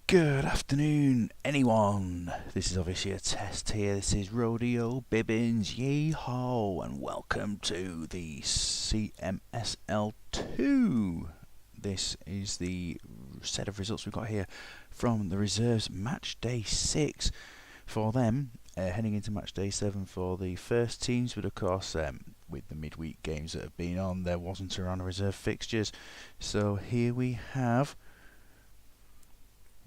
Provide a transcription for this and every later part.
Good afternoon, anyone. This is obviously a test here. This is Rodeo Bibbins, yee-haw, and welcome to the Cmsl2. This is the set of results we've got here from the reserves match day 6 for them, heading into match day 7 for the first teams, but of course with the midweek games that have been on, there wasn't a round of reserve fixtures. So here we have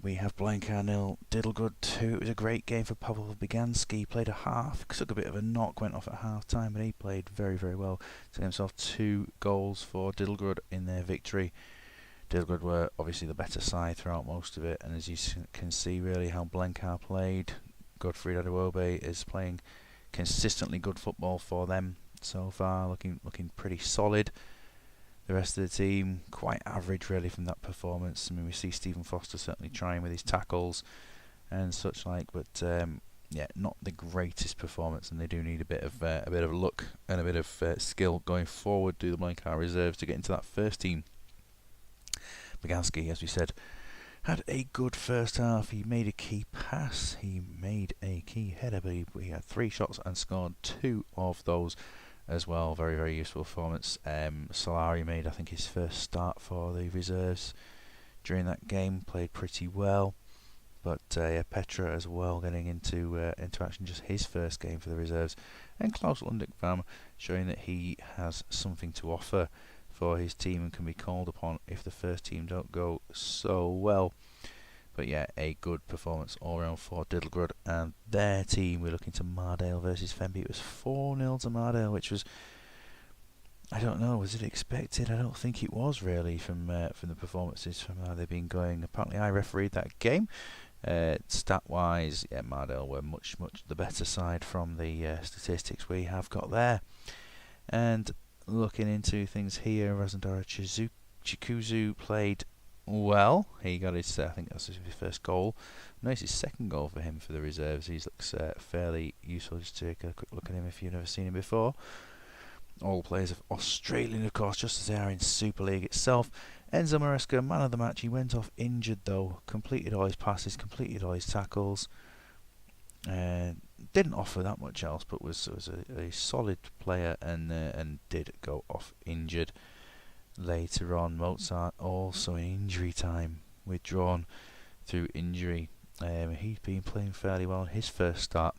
Blancar 0, Diddlegood 2. It was a great game for Pavel Biganski. He played a half, took a bit of a knock, went off at half time, but he played very, very well to get himself 2 goals for Diddlegood in their victory. Diddlegood were obviously the better side throughout most of it, and as you can see really how Blancar played, Godfrey Adewobe is playing consistently good football for them so far, looking pretty solid. The rest of the team, quite average really from that performance. I mean, we see Stephen Foster certainly trying with his tackles and such like, but yeah, not the greatest performance, and they do need a bit of luck and a bit of skill going forward. Do the Blancar reserves to get into that first team. Biganski, as we said, had a good first half. He made a key pass, he made a key header, but he had 3 shots and scored 2 of those as well. Very, very useful performance. Solari made, I think, his first start for the reserves during that game. Played pretty well, but yeah, Petra as well getting into action, just his first game for the reserves. And Klaus Lundekvam showing that he has something to offer for his team and can be called upon if the first team don't go so well. But yeah, a good performance all round for Diddlegood and their team. We're looking to Mardale versus Fenby. It was 4-0 to Mardale, which was, I don't know, was it expected? I don't think it was really from the performances from how they've been going. Apparently I refereed that game. Stat-wise, yeah, Mardale were much the better side from the statistics we have got there. And looking into things here, Razandara Chikuzu played well. He got his, I think that's his first goal. No, it's his second goal for him for the reserves. He looks fairly useful. Just take a quick look at him if you've never seen him before. All players of Australian, of course, just as they are in Super League itself. Enzo Maresca, man of the match. He went off injured though. Completed all his passes, completed all his tackles. Didn't offer that much else, but was a solid player and did go off injured. Later on, Mozart also in injury time, withdrawn through injury. He's been playing fairly well in his first start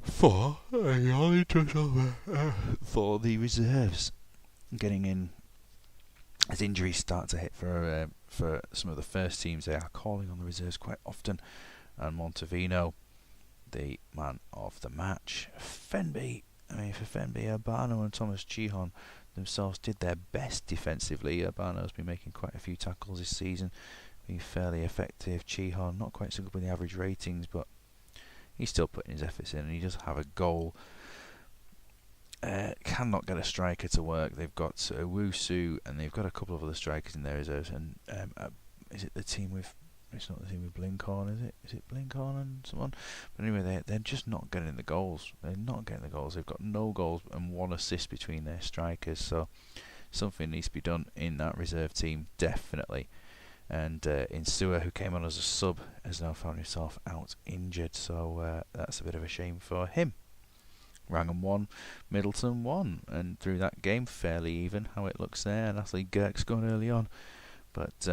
for the reserves, getting in as injuries start to hit for some of the first teams. They are calling on the reserves quite often, and Montevino, the man of the match. Fenby, for Fenby, Urbano and Thomas Chihon themselves did their best defensively. Urbano's been making quite a few tackles this season, being fairly effective. Chihon not quite so good with the average ratings, but he's still putting his efforts in, and he does have a goal. Cannot get a striker to work. They've got Owusu, and they've got a couple of other strikers in their reserves. And is it the team with? It's not the team with Blinkhorn, is it? Is it Blinkhorn and someone? But anyway, they're just not getting the goals. They're not getting the goals. They've got no goals and 1 assist between their strikers. So something needs to be done in that reserve team, definitely. And Insua, who came on as a sub, has now found himself out injured. So that's a bit of a shame for him. Wrangham 1, Middleton 1. And through that game, fairly even how it looks there. Natalie Girk scored early on. But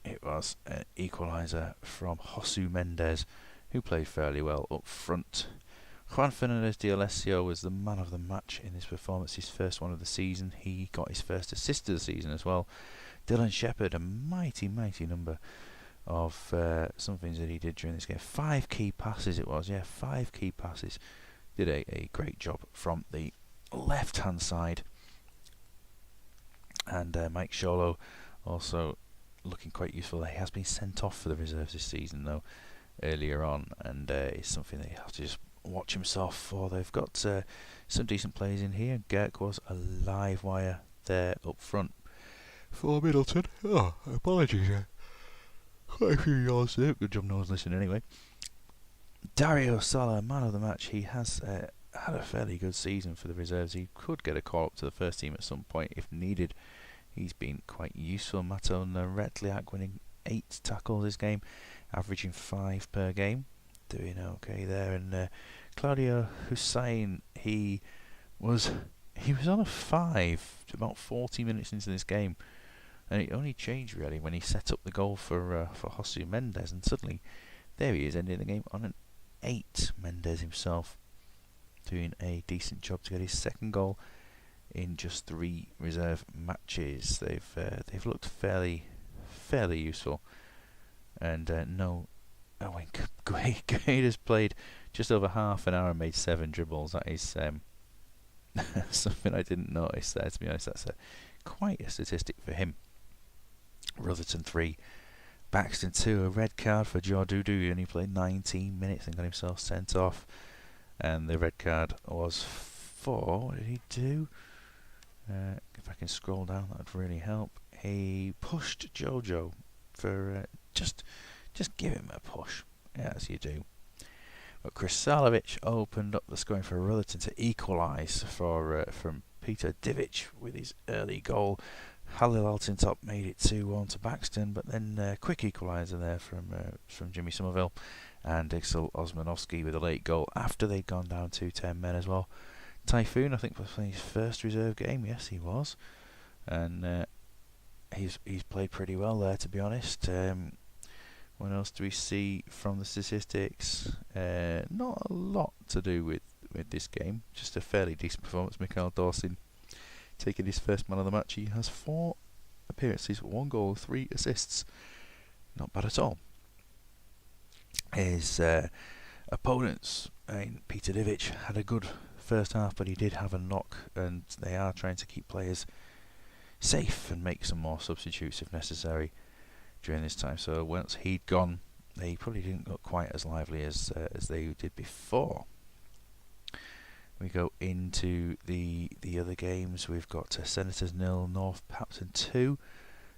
it was an equaliser from Josu Mendes, who played fairly well up front. Juan Fernandez de Alessio was the man of the match in this performance, his first one of the season. He got his first assist of the season as well. Dylan Shepherd, a mighty number of some things that he did during this game. 5 key passes it was, 5 key passes. Did a great job from the left-hand side. And Mike Sholo also looking quite useful. He has been sent off for the reserves this season though earlier on, and it's something that you have to just watch himself for. They've got some decent players in here. Girk was a live wire there up front for Middleton. Oh, apologies, quite a few yards there. Good job no one's listening anyway. Dario Sala, man of the match. He has had a fairly good season for the reserves. He could get a call up to the first team at some point if needed. He's been quite useful. Mato Naretliak winning 8 tackles this game, averaging 5 per game. Doing okay there. And Claudio Hussein, he was on a 5 about 40 minutes into this game, and it only changed really when he set up the goal for Josu Mendes, and suddenly there he is ending the game on an 8. Mendes himself doing a decent job to get his second goal in just 3 reserve matches. They've looked fairly useful, and Owen Guade has played just over half an hour and made 7 dribbles. That is something I didn't notice there, to be honest. That's quite a statistic for him. Rutherton 3, Baxton 2, a red card for Joe Dudu. He only played 19 minutes and got himself sent off. And the red card was for, what did he do? If I can scroll down, that would really help. He pushed Jojo for just give him a push, as you do. But Krisalovic opened up the scoring for Rutherton to equalise from Peter Divic with his early goal. Halil Altintop made it 2-1 to Baxton, but then quick equaliser there from Jimmy Somerville, and Ixel Osmanovsky with a late goal after they'd gone down 2-10 men as well. Typhoon, I think, was playing his first reserve game. Yes, he was, and he's played pretty well there, to be honest. What else do we see from the statistics? Not a lot to do with this game. Just a fairly decent performance. Mikhail Dorsin taking his first man of the match. He has 4 appearances, 1 goal, 3 assists. Not bad at all. His opponents, Peter Divic, had a good first half, but he did have a knock, and they are trying to keep players safe and make some more substitutes if necessary during this time. So once he'd gone, they probably didn't look quite as lively as they did before. We go into the other games. We've got Senators 0, Northampton 2,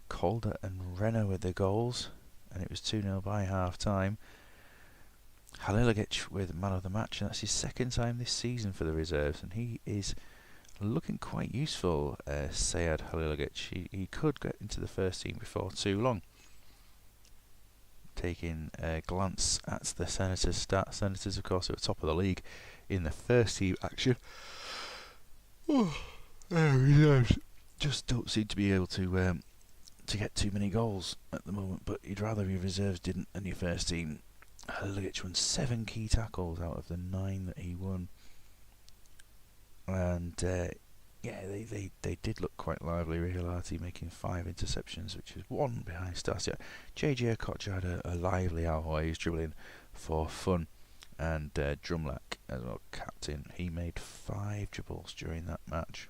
Calder and Renner with the goals, and it was 2-0 by half time. Halilovic with man of the match, and that's his second time this season for the reserves, and he is looking quite useful. Sead Halilovic, he could get into the first team before too long. Taking a glance at the Senators' stats. Senators, of course, are at the top of the league in the first team action. Reserves just don't seem to be able to get too many goals at the moment, but you'd rather your reserves didn't than your first team. Halilovic won 7 key tackles out of the 9 that he won, and they did look quite lively. Rihalati making 5 interceptions, which is 1 behind Stasia. JJ Koch had a lively hour where he was dribbling for fun, and Drumlack as well, captain, he made 5 dribbles during that match.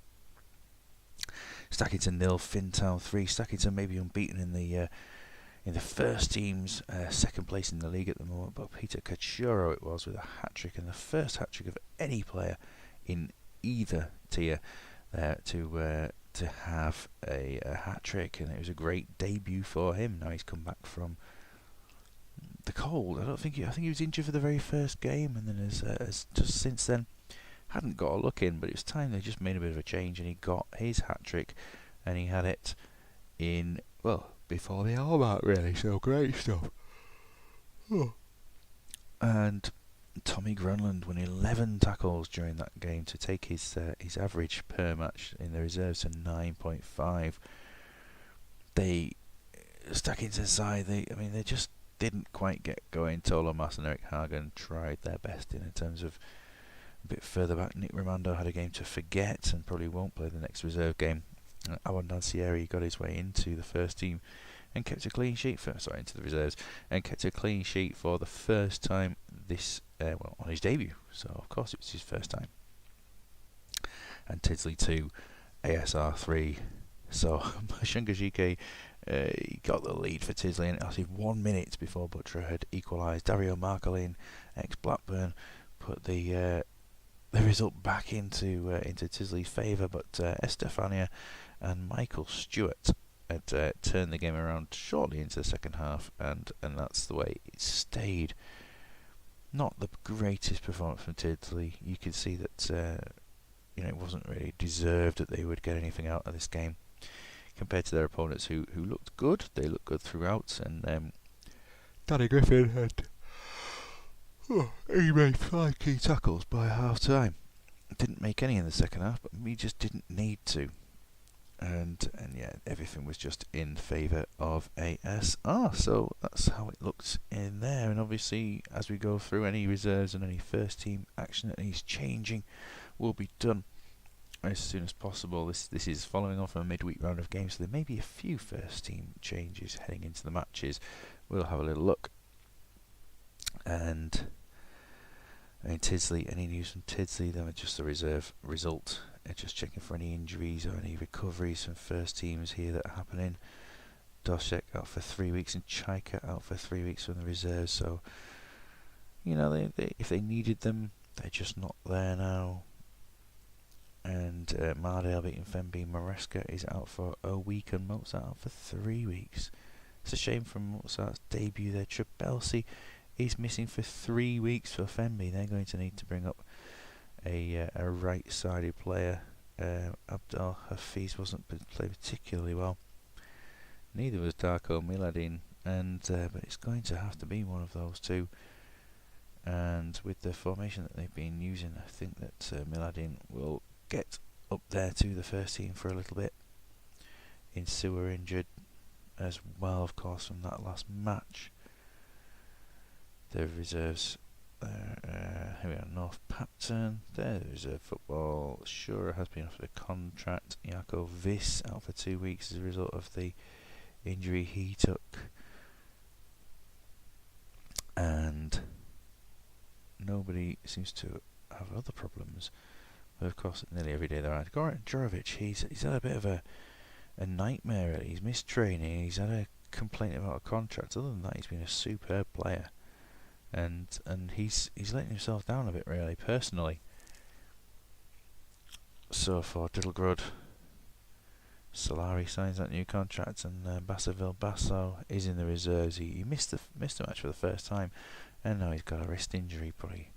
Stackington 0, Fintown 3. Stackington maybe unbeaten in the first team's second place in the league at the moment, but Peter Cachuro it was with a hat-trick, and the first hat-trick of any player in either tier to have a hat-trick, and it was a great debut for him. Now he's come back from the cold. I think he was injured for the very first game, and then has just since then hadn't got a look in, but it was time they just made a bit of a change, and he got his hat-trick, and he had it in, well, before the All-Out, really, so great stuff. And Tommy Grunland won 11 tackles during that game to take his average per match in the reserves to 9.5. Stackington side, they just didn't quite get going. Tolo Mass and Eric Hagen tried their best in terms of a bit further back. Nick Romando had a game to forget and probably won't play the next reserve game. Abondancieri got his way into the first team and kept a clean sheet into the reserves, and kept a clean sheet for the first time this on his debut. So of course it was his first time. And Tidsley 2, ASR 3. So Shungajike he got the lead for Tidsley, and it lasted 1 minute before Butcher had equalised. Dario Marcolin, ex-Blackburn, put the result back into Tidsley's favour, but Estefania and Michael Stewart had turned the game around shortly into the second half, and that's the way it stayed. Not the greatest performance from Tidsley. You could see that it wasn't really deserved that they would get anything out of this game. compared to their opponents who looked good. They looked good throughout, and Danny Griffin had he made 5 key tackles by half time. Didn't make any in the second half, but we just didn't need to. And yeah, everything was just in favour of ASR. So that's how it looked in there. And obviously, as we go through, any reserves and any first team action that needs changing will be done as soon as possible. This is following on from a midweek round of games, so there may be a few first team changes heading into the matches. We'll have a little look. And I mean, Tidsley, any news from Tidsley? Then just the reserve result. Just checking for any injuries or any recoveries from first teams here that are happening. Doshek out for 3 weeks and Chaika out for 3 weeks from the reserves. So, you know, they if they needed them, they're just not there now. And Mardale beating Fenby. Maresca is out for a week and Mozart out for 3 weeks. It's a shame from Mozart's debut there. Trebelsi is missing for 3 weeks for Fenby. They're going to need to bring up a right-sided player. Abdel Hafiz wasn't played particularly well. Neither was Darko Miladin, and but it's going to have to be one of those two. And with the formation that they've been using, I think that Miladin will get up there to the first team for a little bit. Insu were injured as well, of course, from that last match. The reserves. Here we are, North Patton. There's reserve football. Shura has been offered a contract. Jaco Vis out for 2 weeks as a result of the injury he took. And nobody seems to have other problems. But of course, nearly every day there are. Goran Djorovic, he's had a bit of a nightmare really. He's missed training. He's had a complaint about a contract. Other than that, he's been a superb player. And he's letting himself down a bit really, personally. So for Diddlegrud, Solari signs that new contract, and Bassaville Basso is in the reserves. He missed the match for the first time, and now he's got a wrist injury, probably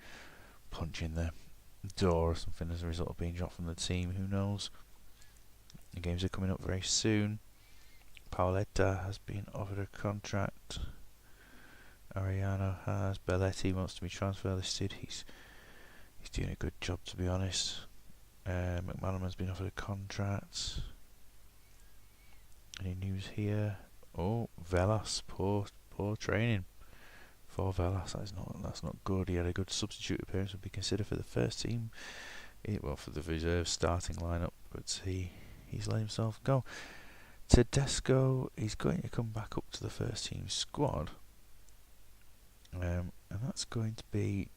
punching the door or something as a result of being dropped from the team. Who knows? The games are coming up very soon. Paoletta has been offered a contract. Ariano has. Belletti wants to be transfer listed. He's doing a good job, to be honest. McManaman's been offered a contract. Any news here? Oh, Velas, poor training for Velas. That's not good. He had a good substitute appearance, would be considered for the first team. Well, for the reserve starting lineup, but he's let himself go. Tedesco is going to come back up to the first team squad. And that's going to be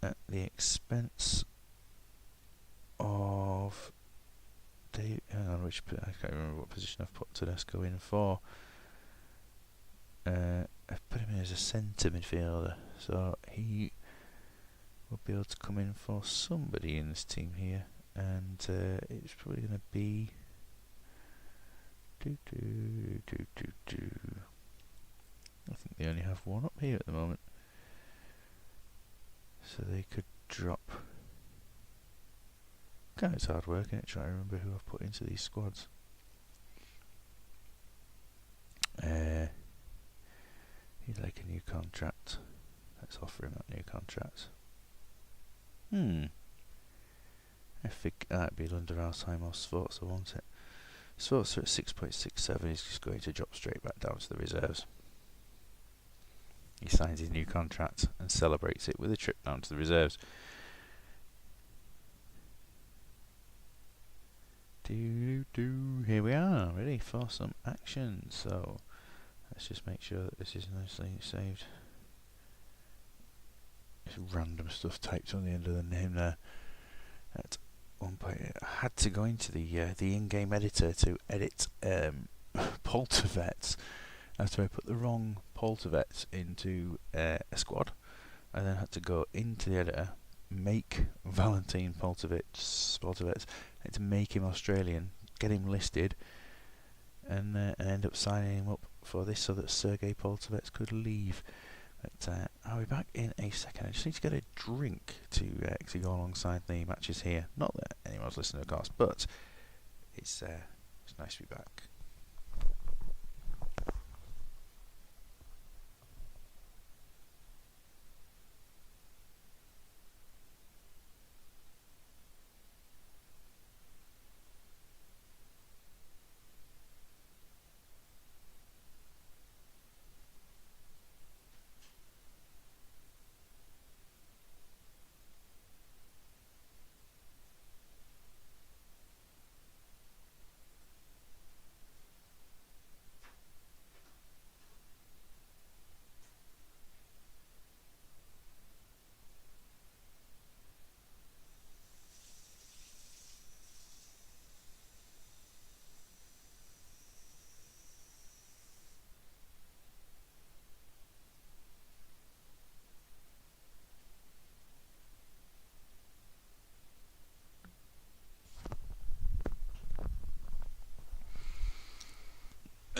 at the expense of Dave. Hang on, I can't remember what position I've put Tedesco in for. I've put him in as a centre midfielder, so he will be able to come in for somebody in this team here, and it's probably going to be. I think they only have one up here at the moment, so they could drop. God, it's hard work, isn't it, trying to remember who I've put into these squads. He'd like a new contract. Let's offer him that new contract. I think that'd be Lunderalsheim or Sforza, won't it? Sforza at 6.67 is just going to drop straight back down to the reserves. He signs his new contract and celebrates it with a trip down to the reserves. Here we are, ready for some action. So let's just make sure that this is nicely saved. There's random stuff typed on the end of the name there. At one point, I had to go into the in-game editor to edit Poltervets. After I put the wrong Poltervets into a squad, I then had to go into the editor, make Valentin Poltervets, and to make him Australian, get him listed, and end up signing him up for this so that Sergei Poltervets could leave. But I'll be back in a second. I just need to get a drink to go alongside the matches here. Not that anyone's listening, of course, but it's It's nice to be back.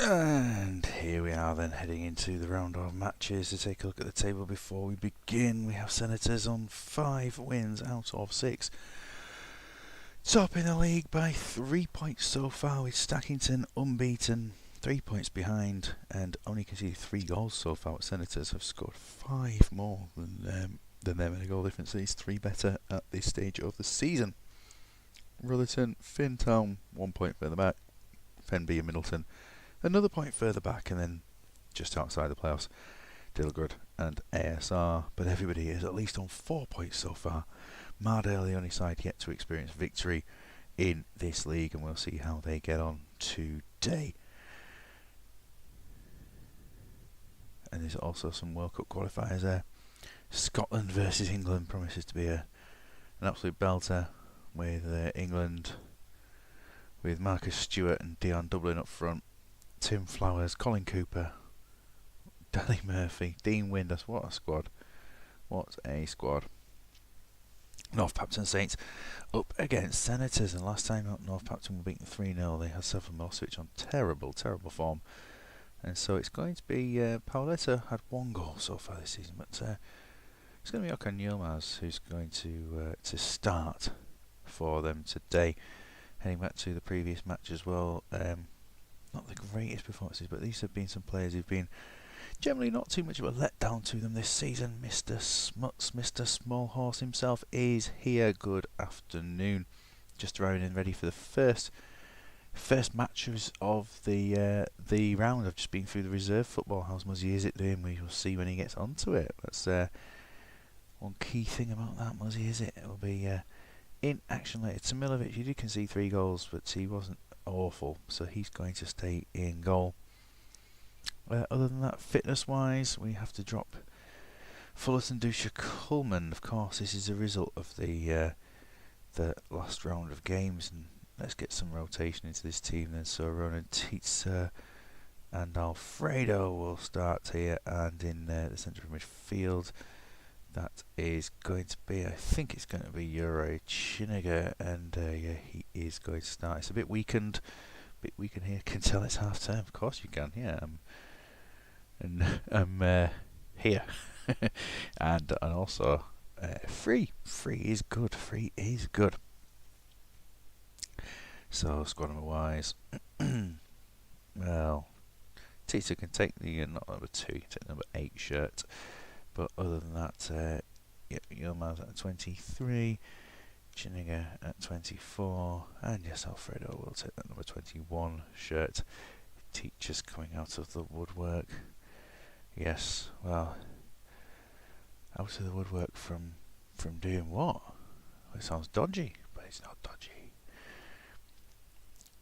And here we are then, heading into the round of matches to take a look at the table before we begin. We have Senators on 5 wins out of 6. Top in the league by 3 points so far, with Stackington unbeaten, 3 points behind, and only conceded 3 goals so far. But Senators have scored 5 more than them in a goal difference. These 3 better at this stage of the season. Rutherton, Fintown, 1 point further back. Fenby and Middleton, another point further back, and then just outside the playoffs, Dilgood and ASR. But everybody is at least on 4 points so far. Mardale, the only side yet to experience victory in this league, and we'll see how they get on today. And there's also some World Cup qualifiers there. Scotland versus England promises to be an absolute belter, with England with Marcus Stewart and Dion Dublin up front, Tim Flowers, Colin Cooper, Danny Murphy, Dean Windus. What a squad. What a squad. Northampton Saints up against Senators, and last time out Northampton were beaten 3-0. They had Seven Milosevic on terrible form, and so it's going to be Paoletta had 1 goal so far this season, but it's going to be Okan Yilmaz who's going to start for them today. Heading back to the previous match as well, not the greatest performances, but these have been some players who've been generally not too much of a letdown to them this season. Mr. Smuts, Mr. Small Horse himself is here. Good afternoon. Just arriving in ready for the first matches of the round. I've just been through the reserve football. How's Muzzy Is It doing? We will see when he gets onto it. That's one key thing about that. Muzzy Is It will be in action later. Cmsl2, he did concede 3 goals, but he wasn't awful, so he's going to stay in goal. Other than that, fitness-wise, we have to drop Fullerton, Dusha, Coleman. Of course, this is a result of the last round of games, and let's get some rotation into this team then. So Ronan Tietze and Alfredo will start here, and in the centre of midfield, that is going to be, I think it's going to be Yuri Chiniga, and yeah, he is going to start. It's a bit weakened here. Can tell it's half term. Of course you can. Yeah, I'm here, and also free is good. Free is good. So squad number wise, well, Tita can take the not number 2, he can take the number 8 shirt. But other than that, Yilmaz at 23, Chiniga at 24, and yes, Alfredo will take that number 21 shirt. Teachers coming out of the woodwork. Yes, well, out of the woodwork from doing what? Well, it sounds dodgy, but it's not dodgy.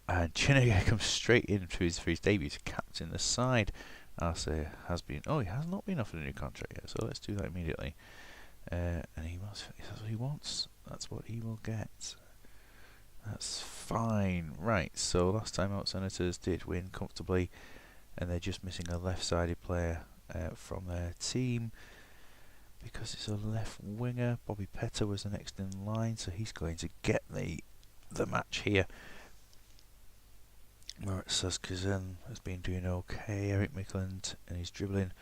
And Chiniga comes straight in for his debut to captain the side. Arce has been. Oh, he has not been offered a new contract yet, so let's do that immediately. And that's what he wants. That's what he will get. That's fine. Right, so last time out, Senators did win comfortably, and they're just missing a left-sided player from their team because it's a left winger. Bobby Petter was the next in line, so he's going to get the match here. Moritz Suskazan has been doing okay. Eric Mikland and he's dribbling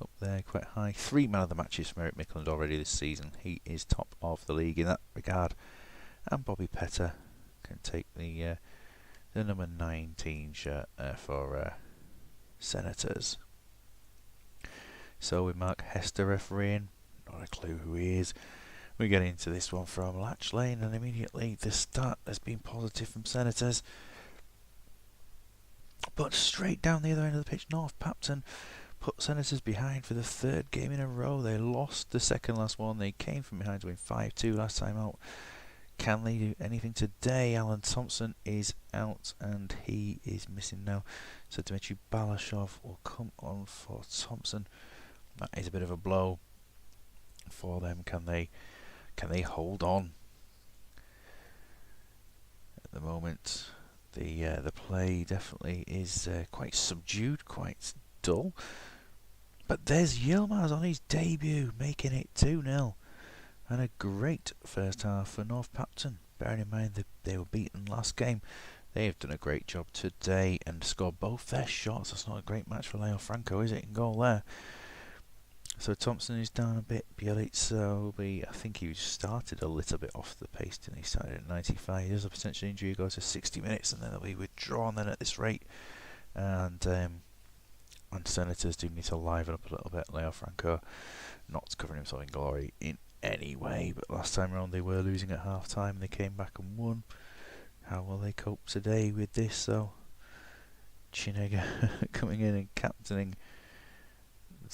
up there quite high. 3 man of the matches from Eric Mikland already this season. He is top of the league in that regard. And Bobby Petter can take the the number 19 shirt for Senators. So with Mark Hester refereeing, not a clue who he is. We get into this one from Latch Lane, and immediately the start has been positive from Senators. But straight down the other end of the pitch, North Papton put Senators behind for the third game in a row. They lost the second last one. They came from behind to win 5-2 last time out. Can they do anything today? Alan Thompson is out and he is missing now. So Dmitry Balashov will come on for Thompson. That is a bit of a blow for them. Can they hold on? At the moment, the play definitely is quite subdued, quite dull. But there's Yilmaz on his debut, making it 2-0. And a great first half for North Papton. Bearing in mind that they were beaten last game. They've done a great job today and scored both their shots. That's not a great match for Leo Franco, is it? In goal there. So Thompson is down a bit. Bielitsa will be, I think he started a little bit off the pace, didn't he? Started at 95. He has a potential injury. He goes to 60 minutes and then they'll be withdrawn then at this rate. And Senators do need to liven up a little bit. Leo Franco not covering himself in glory in any way, but last time around they were losing at half time. They came back and won. How will they cope today with this though? Chinega coming in and captaining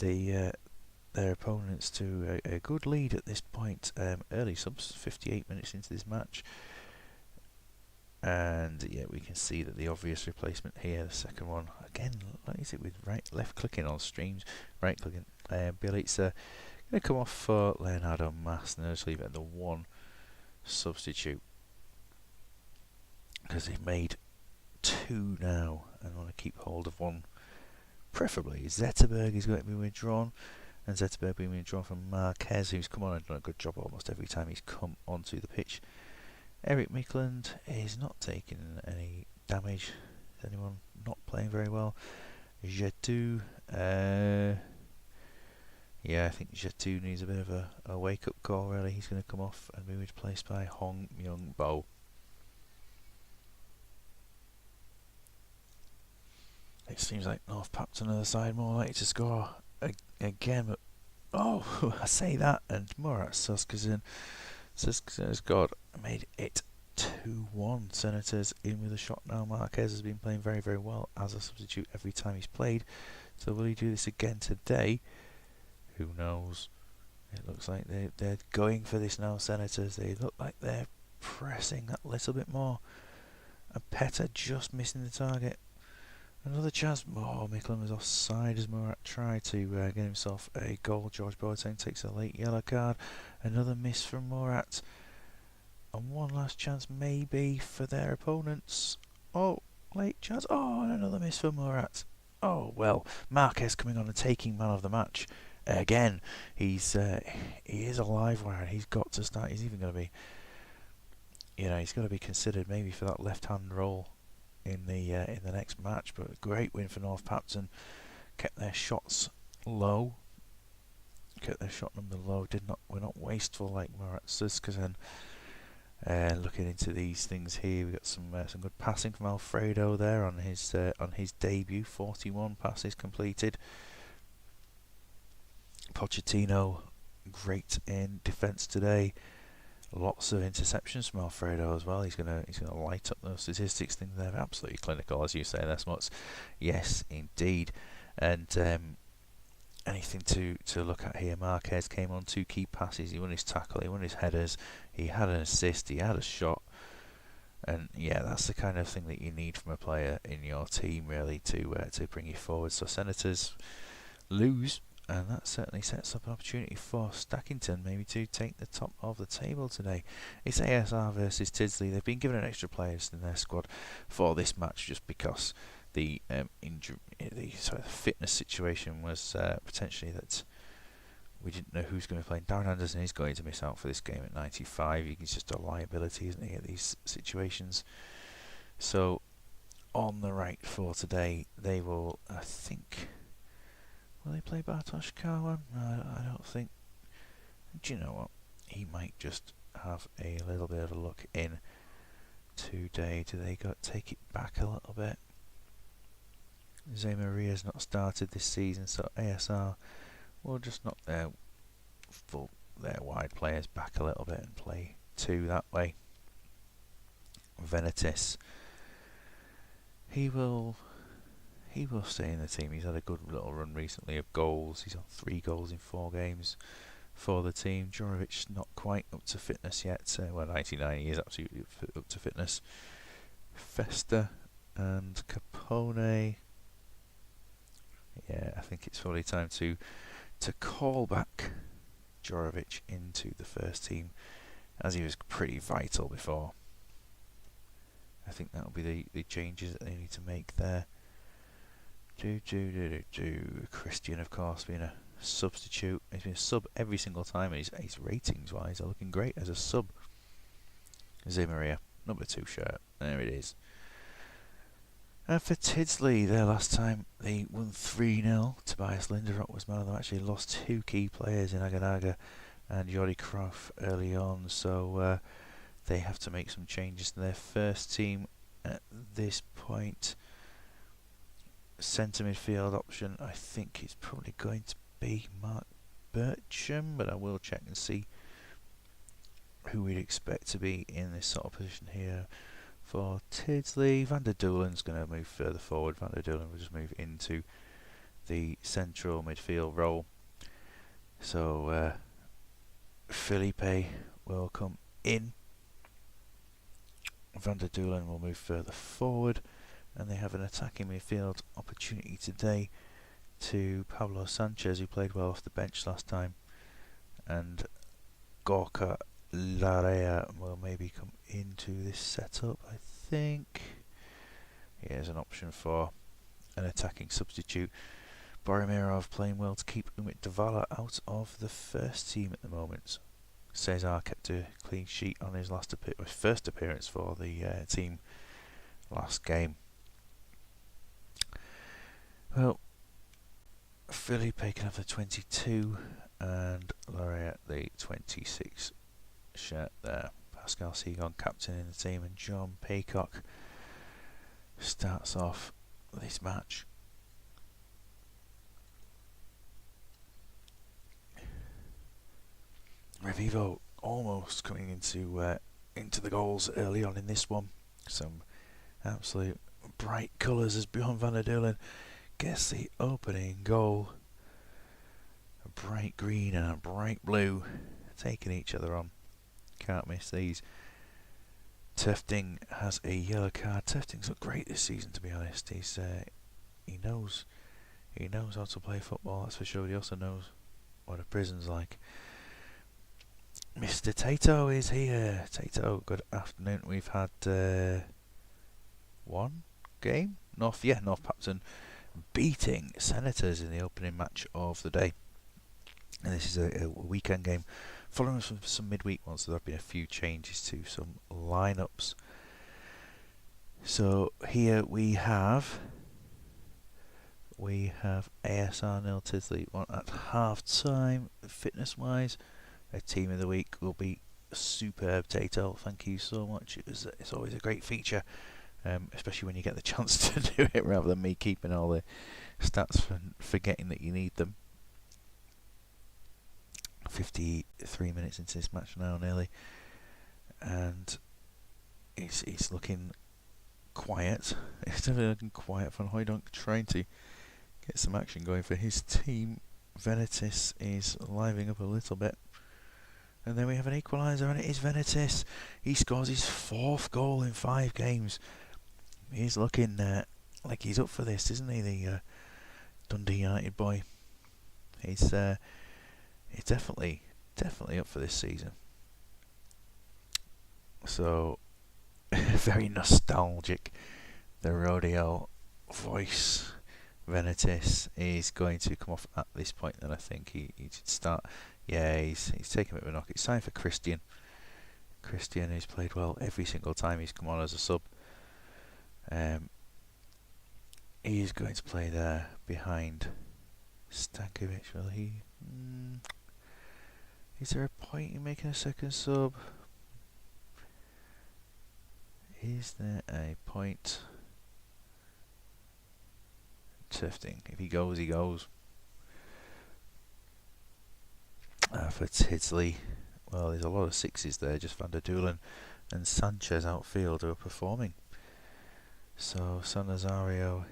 their opponents to a good lead at this point. Early subs, 58 minutes into this match. And yeah, we can see that the obvious replacement here, the second one, again, what is it with left clicking on streams, right clicking, Bielitsa going to come off for Leonardo Masner. Just leave it at the one substitute because they've made two now and want to keep hold of one. Preferably Zetterberg is going to be withdrawn, and Zetterberg being withdrawn from Marquez, who's come on and done a good job almost every time he's come onto the pitch. Eric Mikland is not taking any damage. Is anyone not playing very well? Jetu, yeah, I think Jetu needs a bit of a wake-up call really. He's going to come off and be replaced by Hong Myung-bo. It seems like North Papton on the side more likely to score again, but oh, I say that, and Murat Suskazin has made it 2-1. Senators in with a shot now. Marquez has been playing very, very well as a substitute every time he's played. So will he do this again today? Who knows? It looks like they're going for this now, Senators. They look like they're pressing that little bit more. And Petter just missing the target. Another chance. Oh, Mikland was offside as Murat tried to get himself a goal. George Boateng takes a late yellow card. Another miss from Murat. And one last chance maybe for their opponents. Oh, late chance. Oh, and another miss for Murat. Oh, well, Marquez coming on and taking man of the match. Again, he is a live wire and he's got to start. He's even going to be, he's got to be considered maybe for that left-hand role in the next match. But a great win for North Papton. Kept their shots low. Kept their shot number low. We're not wasteful like Murat Suskazen. Looking into these things here, we got some good passing from Alfredo there on his debut. 41 passes completed. Pochettino, great in defence today. Lots of interceptions from Alfredo as well. He's gonna light up those statistics. Things they're absolutely clinical, as you say, there, Smuts. Yes, indeed. And anything to look at here. Marquez came on 2 key passes. He won his tackle. He won his headers. He had an assist. He had a shot. And yeah, that's the kind of thing that you need from a player in your team, really, to bring you forward. So Senators lose. And that certainly sets up an opportunity for Stackington maybe to take the top of the table today. It's ASR versus Tidsley. They've been given an extra players in their squad for this match just because the fitness situation was potentially that we didn't know who's going to be playing. Darren Anderson is going to miss out for this game at 95. He's just a liability, isn't he, at these situations. So on the right for today, they will, I think... Will they play Bartosz Karwan? No, I don't think. Do you know what? He might just have a little bit of a look in today. Do they take it back a little bit? Jose Maria's not started this season, so ASR will just knock their wide players back a little bit and play 2 that way. Venitis, he will stay in the team. He's had a good little run recently of goals. He's on 3 goals in 4 games for the team. Djorovic not quite up to fitness yet. Well, 99, he is absolutely up to fitness. Festa and Capone. Yeah, I think it's probably time to call back Djorovic into the first team, as he was pretty vital before. I think that'll be the changes that they need to make there. Christian, of course, being a substitute. He's been a sub every single time, and his ratings wise are looking great as a sub. Jose Maria, number 2 shirt. There it is. And for Tidsley, their last time they won 3-0. Tobias Linderoth was man of the match. They lost 2 key players in Aganaga and Jordi Croft early on, so they have to make some changes to their first team at this point. Centre midfield option, I think it's probably going to be Mark Bircham, but I will check and see who we'd expect to be in this sort of position here. For Tidsley, Van der Doolen's going to move further forward. Van der Doolen will just move into the central midfield role. So Felipe will come in. Van der Doolen will move further forward, and they have an attacking midfield opportunity today to Pablo Sanchez, who played well off the bench last time, and Gorka Larea will maybe come into this setup. I think here's an option for an attacking substitute. Borimirov playing well to keep Umit Davala out of the first team at the moment. Cesar kept a clean sheet on his first appearance for the team last game. Well, Felipe can have the 22 and Larea the 26 shirt there. Pascal Segon captain in the team, and John Peacock starts off this match. Revivo almost coming into the goals early on in this one. Some absolute bright colours as Bjorn van der Doolen gets the opening goal. A bright green and a bright blue taking each other on. Can't miss these. Tufting has a yellow card. Tufting's looked great this season, to be honest. He knows how to play football, that's for sure. He also knows what a prison's like. Mr. Tato is here. Tato, good afternoon. We've had one game. North Papton beating Senators in the opening match of the day. And this is a weekend game. Following from some midweek ones, so there have been a few changes to some lineups. So here we have ASR 0 Tidsley 1 at half time. Fitness wise, a team of the week will be superb. Tato, thank you so much. It's always a great feature, especially when you get the chance to do it rather than me keeping all the stats and forgetting that you need them. 53 minutes into this match now nearly, and it's looking quiet. It's definitely looking quiet. Van Hooijdonk trying to get some action going for his team. Venitis is livening up a little bit, and then we have an equaliser, and it is Venitis. He scores his 4th goal in 5 games. He's looking like he's up for this, isn't he, the Dundee United boy? He's definitely up for this season. So very nostalgic. The rodeo voice Venitis is going to come off at this point, and I think he should start. Yeah, he's taking a bit of a knock. It's time for Christian. Christian, who's played well every single time he's come on as a sub. He is going to play there behind Stankovic. Will he? Is there a point in making a second sub? Is there a point? Tufting. If he goes, he goes. For Tidsley, well, there's a lot of sixes there. Just Van der Deulen and Sanchez outfield who are performing. So San Nazario,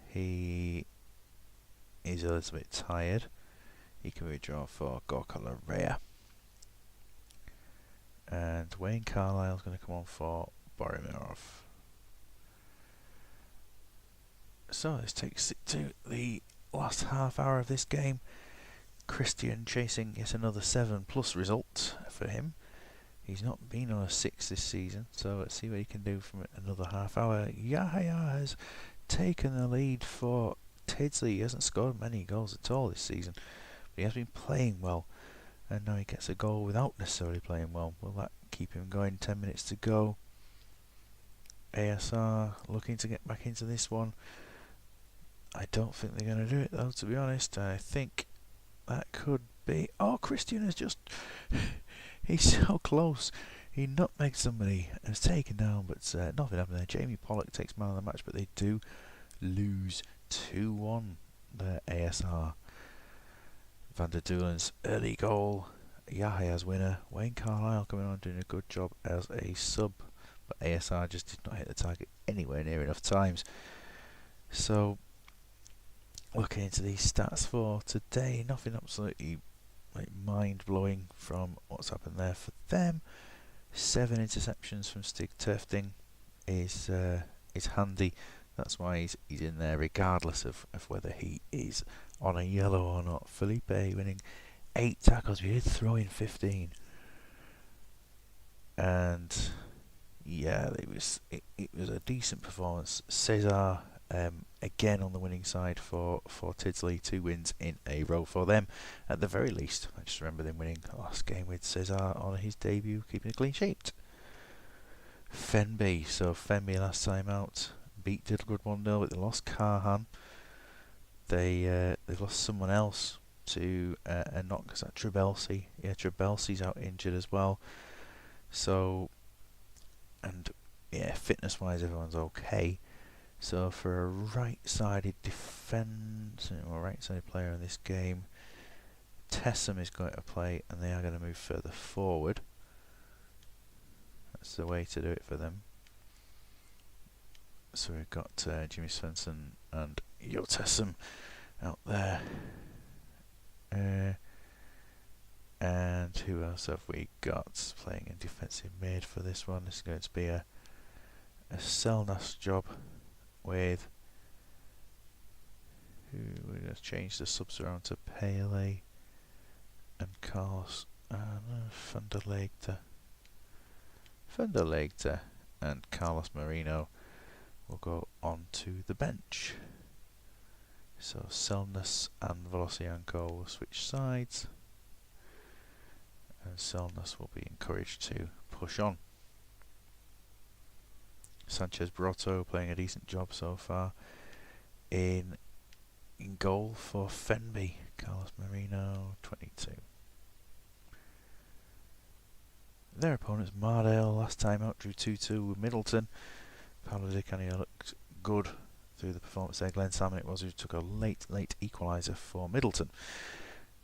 he is a little bit tired. He can withdraw for Gorka Larrea. And Wayne Carlisle's going to come on for Borimirov. So this takes it to the last half hour of this game. Christian chasing yet another 7+ result for him. He's not been on a 6 this season, so let's see what he can do from another half hour. Yahya has taken the lead for Tidsley. He hasn't scored many goals at all this season, but he has been playing well, and now he gets a goal without necessarily playing well. Will that keep him going? 10 minutes to go. ASR looking to get back into this one. I don't think they're going to do it though, to be honest. I think that could be... Oh, Christian has just... He's so close. He nutmegged somebody and was taken down, but nothing happened there. Jamie Pollock takes man of the match, but they do lose 2-1. The ASR. Van der Deulen's early goal. Yahya's winner. Wayne Carlisle coming on doing a good job as a sub, but ASR just did not hit the target anywhere near enough times. So, looking into these stats for today, nothing absolutely mind-blowing from what's happened there for them. 7 interceptions from Stig Tufting is handy. That's why he's in there regardless of whether he is on a yellow or not. Felipe winning 8 tackles. We did throw in 15. And yeah, it was a decent performance. Cesar again on the winning side for Tidsley. 2 wins in a row for them at the very least. I just remember them winning the last game with Cesar on his debut, keeping a clean sheet. Fenby, so Fenby last time out beat Diddlegood 1-0, but they lost Carhan. They've lost someone else to a knock. Is that Trebelsi? Yeah, Trebelsi's out injured as well. So, and yeah, fitness wise everyone's okay. So for a right-sided defence or right-sided player in this game, Tessum is going to play, and they are going to move further forward. That's the way to do it for them. So we've got Jimmy Svensson and Jo Tessum out there. And who else have we got playing in defensive mid for this one? This is going to be a Selnas job with... We're going to change the subs around to Pele and Carlos and Van der Leegte and Carlos Marino will go on to the bench. So Selnas and Volosianko will switch sides, and Selnas will be encouraged to push on. Sanchez Brotto playing a decent job so far in goal for Fenby. Carlos Marino, 22. Their opponents, Mardale, last time out drew 2-2 with Middleton. Paolo Di Canio looked good through the performance there. Glenn Salmon it was who took a late equaliser for Middleton.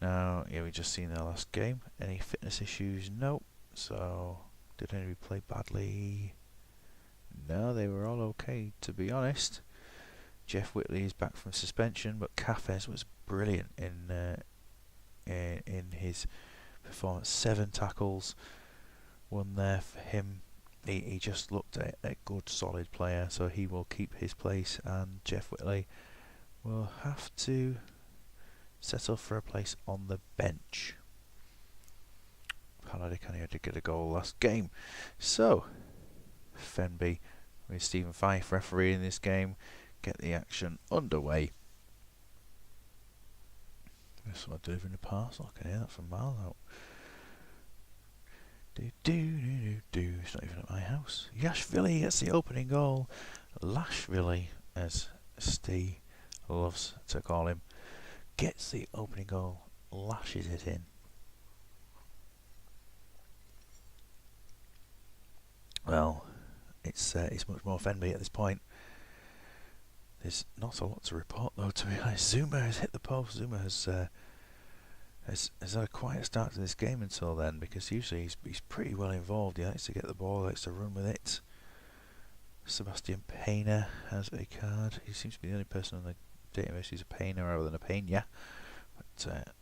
Now, yeah, we just seen their last game. Any fitness issues? No. So, did anybody play badly? No, they were all okay, to be honest. Jeff Whitley is back from suspension, but Cafes was brilliant in his performance. 7 tackles, 1 there for him. He just looked at a good, solid player, so he will keep his place, and Jeff Whitley will have to settle for a place on the bench. Paolo Di Canio did get a goal last game. So, Fenby with Stephen Fife refereeing this game, get the action underway. There's someone delivering a parcel. I can hear that from miles out. It's not even at my house. Yashvili gets the opening goal. Lashvili, as Steve loves to call him, gets the opening goal, lashes it in. Well, it's much more Fenby at this point. There's not a lot to report though, to be honest. Zuma has hit the post. Zuma has had a quiet start to this game until then, because usually he's pretty well involved. He likes to get the ball, likes to run with it. Sebastian Pena has a card. He seems to be the only person on the database who's a Pena rather than a Pena. But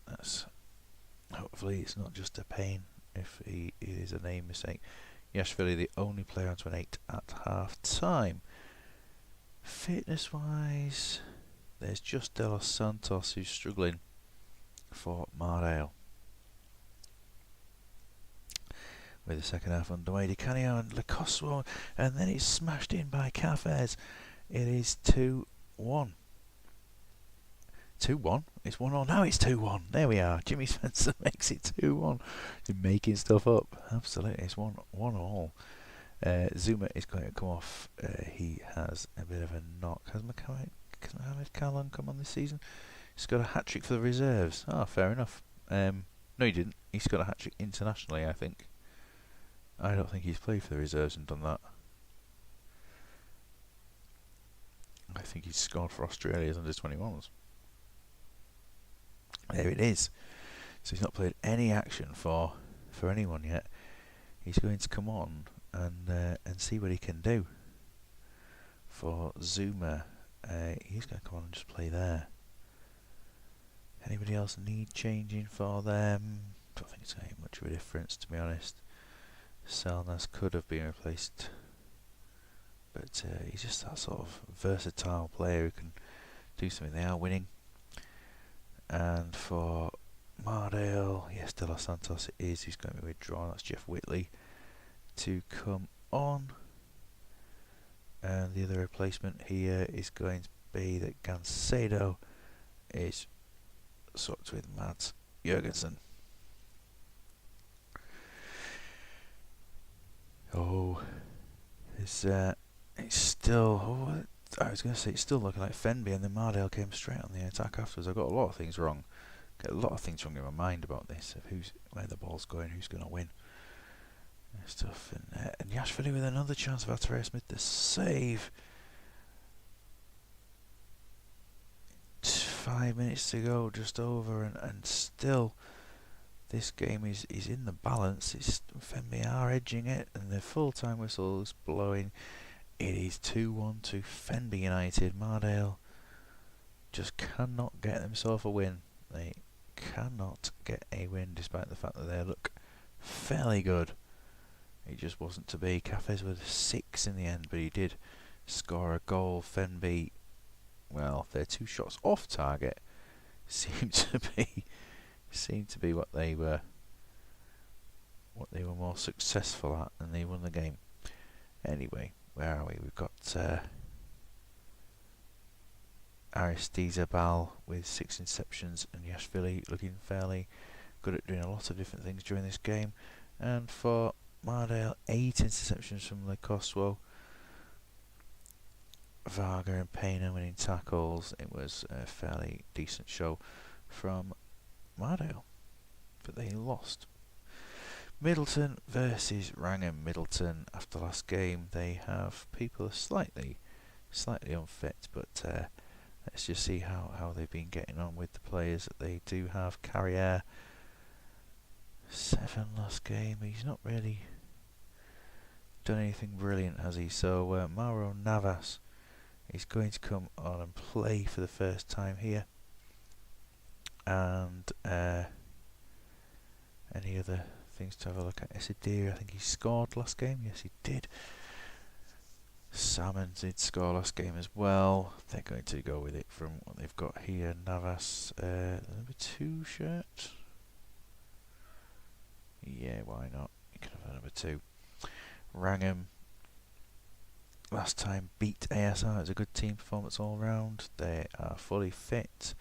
that's hopefully it's not just a pain if it is a name mistake. Yashvili, the only player onto an 8 at half time. Fitness wise, there's just De Los Santos who's struggling for Mardale. With the second half underway, Di Canio and Lecoswo, and then it's smashed in by Cafes. It is 2-1. 2-1? It's 1-0. Now it's 2-1. There we are. Jimmy Spencer makes it 2-1. He's making stuff up. Absolutely. It's 1-1. Zuma is going to come off. He has a bit of a knock. Has Mohamed Kalon come on this season? He's got a hat-trick for the reserves. Ah, fair enough. No, he didn't. He's got a hat-trick internationally, I think. I don't think he's played for the reserves and done that. I think he's scored for Australia's under-21s. There it is. So he's not played any action for anyone yet. He's going to come on and see what he can do. For Zuma, he's going to come on and just play there. Anybody else need changing for them? Don't think it's going to make much of a difference, to be honest. Selnas could have been replaced, but he's just that sort of versatile player who can do something. They are winning. And for Mardale, yes, De Los Santos it is. He's going to be withdrawn. That's Jeff Whitley to come on. And the other replacement here is going to be that Gancedo is swapped with Mads Jørgensen. Oh, it's still. Oh, I was going to say it's still looking like Fenby, and then Mardale came straight on the attack afterwards. I've got a lot of things wrong. Get a lot of things wrong in my mind about this, of where the ball's going, who's going to win, and stuff. And Yashvili with another chance of Atare Smith to save. 5 minutes to go, just over, and still. This game is in the balance. It's Fenby are edging it, and the full-time whistle is blowing. It is 2-1 to Fenby United. Mardale just cannot get themselves a win. They cannot get a win, despite the fact that they look fairly good. It just wasn't to be. Cafes with a 6 in the end, but he did score a goal. Fenby, well, their 2 shots off target seemed to be what they were more successful at, and they won the game. Anyway, where are we? We've got Aristizabal with 6 interceptions, and Yashvili looking fairly good at doing a lot of different things during this game. And for Mardale, 8 interceptions from Lecoswo. Varga and Pena winning tackles. It was a fairly decent show from Mardale, but they lost. Middleton versus Wrangham. Middleton, after last game, they have people slightly unfit, but let's just see how they've been getting on with the players that they do have. Carriere, 7 last game. He's not really done anything brilliant, has he? So Mauro Navas is going to come on and play for the first time here. And any other things to have a look at? Esidir, I think he scored last game. Yes, he did. Salmon did score last game as well. They're going to go with it from what they've got here. Navas, number 2 shirt. Yeah, why not? You can have a number 2. Wrangham last time beat ASR. It's a good team performance all round. They are fully fit.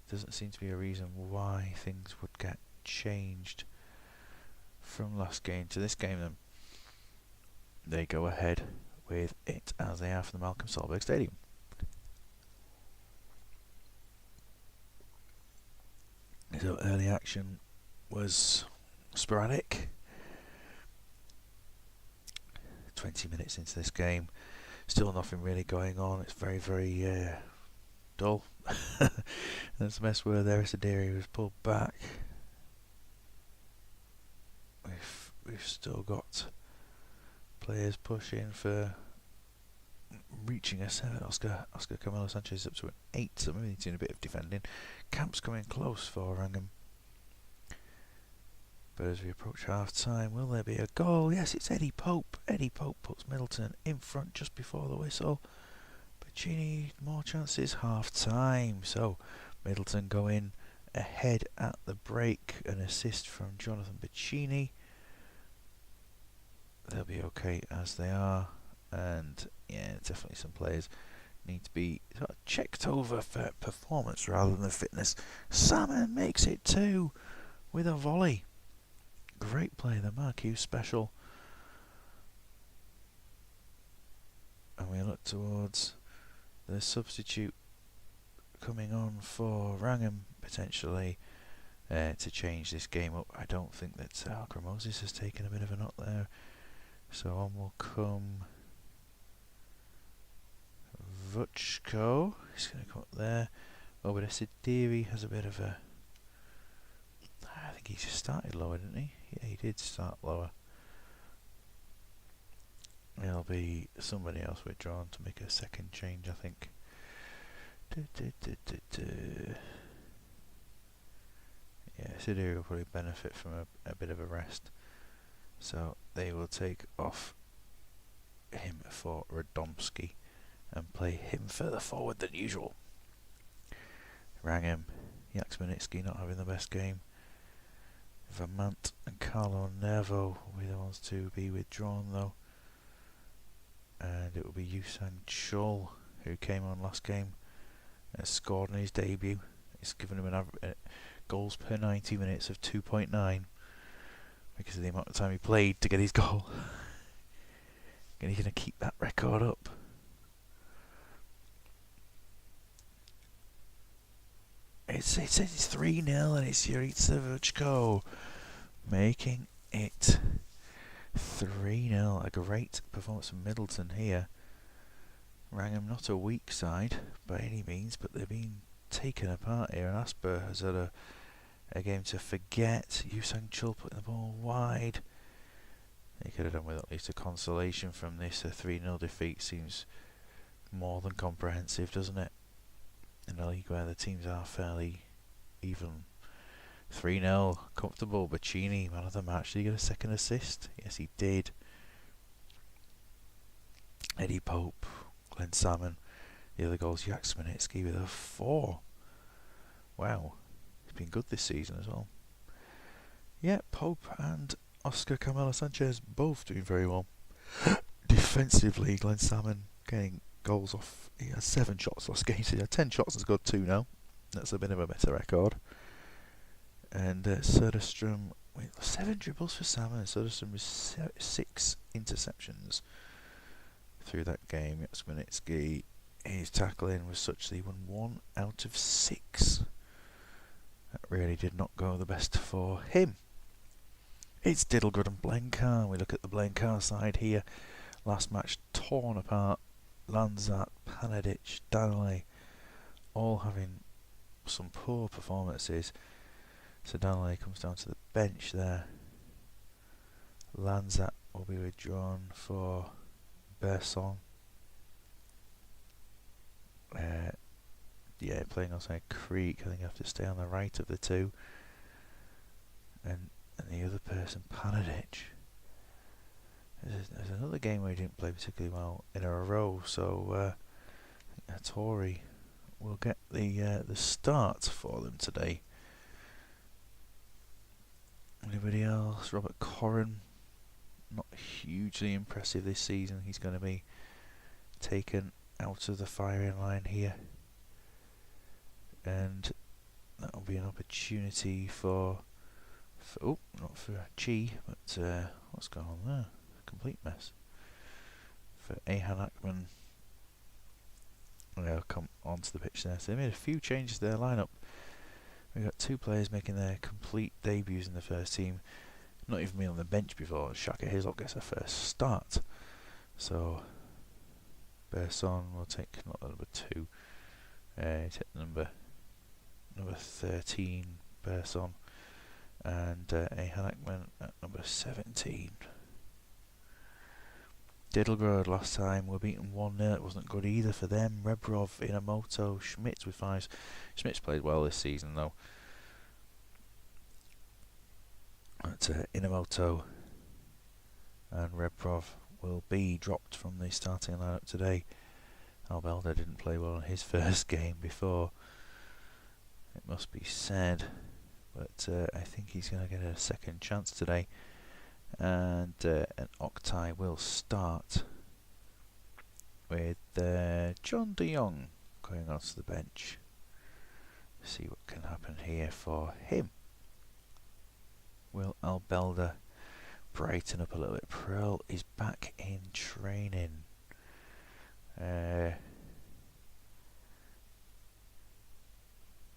Doesn't seem to be a reason why things would get changed from last game to this game. Then they go ahead with it as they are from the Malcolm Solberg Stadium. So early action was sporadic. 20 minutes into this game. Still nothing really going on. It's very, very dull. That's the best word there. Sadiri was pulled back. We've still got players pushing for reaching a 7. Oscar Cmsl2 up to an 8, so maybe he's doing a bit of defending. Camp's coming close for Wrangham. But as we approach half time, will there be a goal? Yes, it's Eddie Pope. Eddie Pope puts Middleton in front just before the whistle. Bacchini, more chances, half time. So Middleton going ahead at the break. An assist from Jonathan Bacchini. They'll be okay as they are. And yeah, definitely some players need to be sort of checked over for performance rather than fitness. Salmon makes it 2 with a volley. Great play, the Marquis special. And we look towards the substitute coming on for Wrangham potentially to change this game up. I don't think that Moses has taken a bit of a knock there. So on will come Vuchko. He's going to come up there. Oh, but Sidiri has a bit of a... I think he just started lower, didn't he? Yeah, he did start lower. There'll be somebody else withdrawn to make a second change, I think. Yeah, Sidiri will probably benefit from a bit of a rest. So they will take off him for Radomski and play him further forward than usual. Wrangham, Yaxmanitsky not having the best game. Vermont and Carlo Nervo will be the ones to be withdrawn though. And it will be Yusang Chul who came on last game and scored in his debut. It's given him an average goals per 90 minutes of 2.9 because of the amount of time he played to get his goal. And he's going to keep that record up. It's 3-0 and it's Jurica Vuchko making it 3-0. A great performance from Middleton here. Wrangham not a weak side by any means, but they're being taken apart here. And Asper has had a game to forget. Yusang Chul putting the ball wide. He could have done with at least a consolation from this. A 3-0 defeat seems more than comprehensive, doesn't it? In a league where the teams are fairly even. 3-0, comfortable. Bacchini, man of the match. Did he get a second assist? Yes, he did. Eddie Pope, Glenn Salmon. The other goals, Yaxmanitsky with a 4. Wow, he's been good this season as well. Yeah, Pope and Oscar Cmsl2 both doing very well. Defensively, Glenn Salmon getting goals off. He had 7 shots last game, so he had 10 shots and scored 2 now. That's a bit of a better record. And Söderström with 7 dribbles for Salmon. Söderström with 6 interceptions through that game. Yaxmanitsky, his tackling was such that he won 1 out of 6. That really did not go the best for him. It's Diddlegud and Blencar. We look at the Blencar side here. Last match torn apart. Lanzat, Panadic, Danley, all having some poor performances. So Danley comes down to the bench there. Lanzat will be withdrawn for Besson. Yeah, playing outside Creek. I think I have to stay on the right of the two. And the other person, Panadic. There's another game where he didn't play particularly well in a row, so I think Hattori will get the start for them today. Anybody else? Robert Corran, not hugely impressive this season. He's going to be taken out of the firing line here, and that will be an opportunity for oh, not for Chi, but what's going on there? Complete mess. For Ahan Akman, they'll come onto the pitch there. So they made a few changes to their lineup. We've got 2 players making their complete debuts in the first team. Not even been on the bench before. Shaka Hislop gets her first start. So Berson will take not the number 2. Take the number 13, Berson, and a Hanakman at number 17. Diddlegrod last time were beaten 1-0. It wasn't good either for them. Rebrov, Inamoto, Schmitz with 5. Schmitz played well this season though. But Inamoto and Rebrov will be dropped from the starting lineup today. Albelda didn't play well in his first game before, it must be said, but I think he's going to get a second chance today, and an Octai will start with John de Jong going onto the bench. See what can happen here for him. Will Albelda brighten up a little bit? Pearl is back in training.